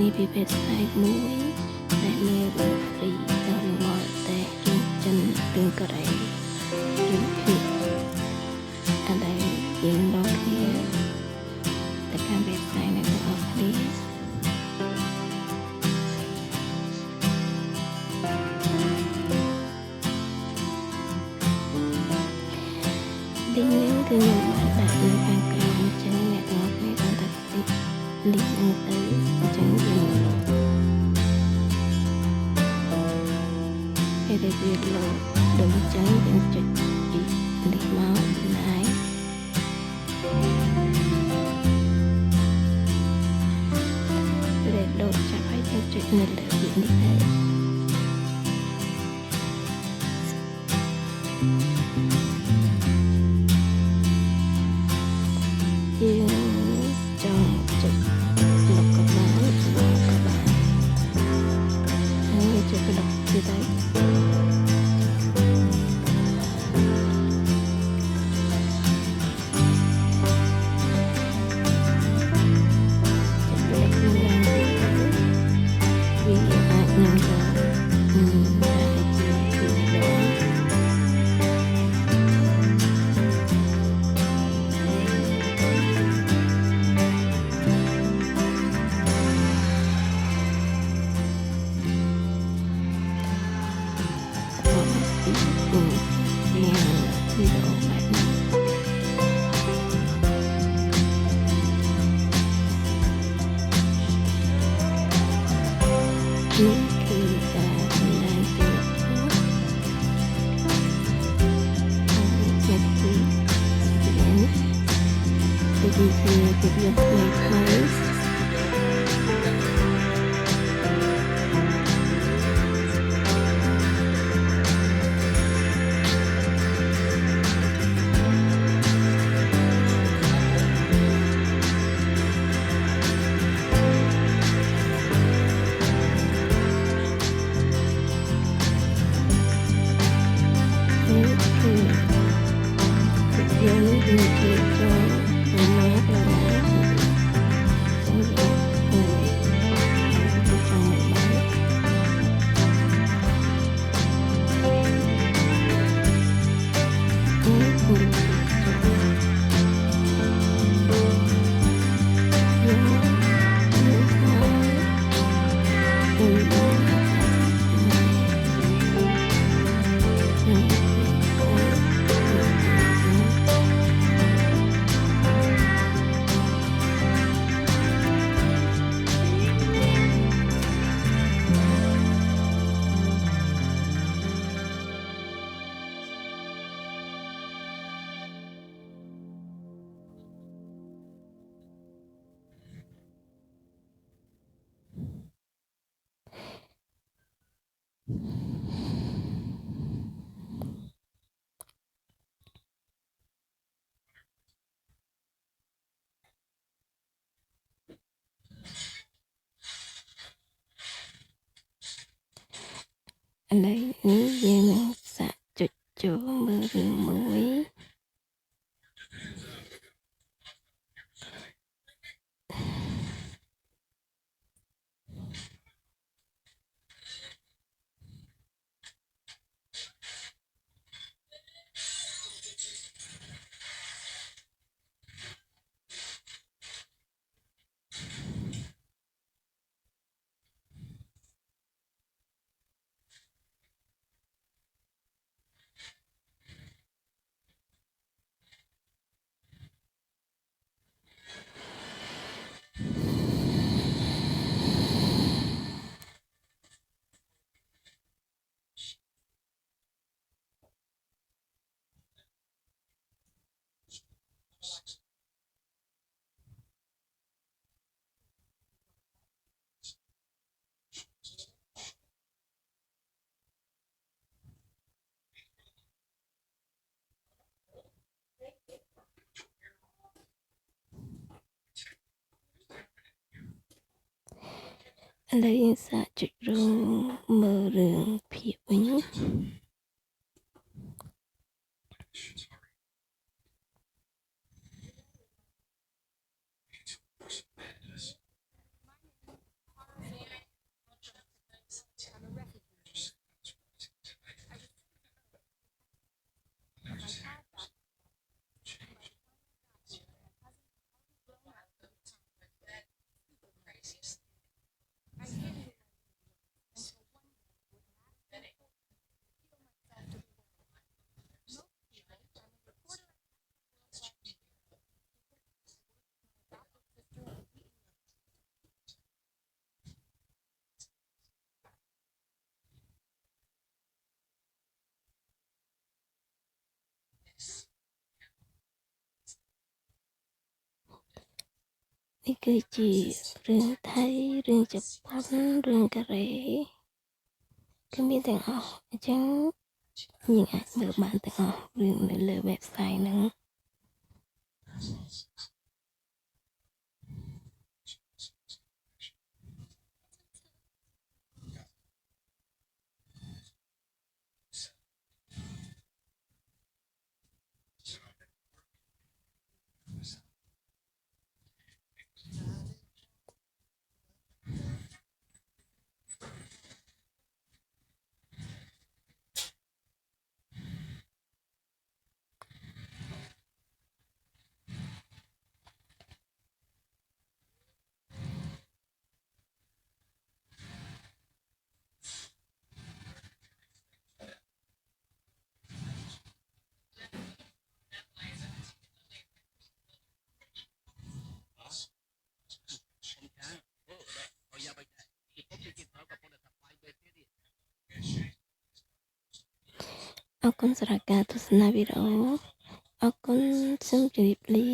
នេះពីវេបសាយមួយដែលមានរឿងហ្វ្រីទាំងរឿងបរទេសរឿងចិនរឿងកូរ៉េរឿងភាគដែលយើងនាំគ្នាទៅកាន់វេបសាយnàyទាំងអស់គ្នាlink នេះគឺខ្ញុំបានដាក់នៅខាងក្រោមអញ្ចឹងអ្នកទាំងអស់គ្នាបានតែទី link ហ្នឹងទៅអញ្ចឹងយើងពេលដែលវាលោតដូចអញ្ចឹងយើងចុចពី link មកណាយពេលដែលលោតចាប់ហើយយើងចុចនៅលើវានេះហើយយើងចង់ចុចលុបក៏បានមកក៏បានហើយចុចលុបទៀតហើយនេះគឺការសម្ដែងពីចិត្តពីនេះគឺភាពយន្តថ្មីឥឡូវនេះយើងនឹងសាកចុចចូលមើលរឿងមួយឥឡូវយើងសាកចុចរងមើលរឿងភាពវិញ ឥ นี่คือจีเรื่องไทยเรื่องญี่ปุ่นเรื่องกะเหรี่ยก็มีแต่ออกจังยังอาจเมื่อบานแต่ออกเรื่องในเว็บไซต์นั้นขอบคุณสำหรับการทศนาวิดีโอขอบคุณสำหรับรี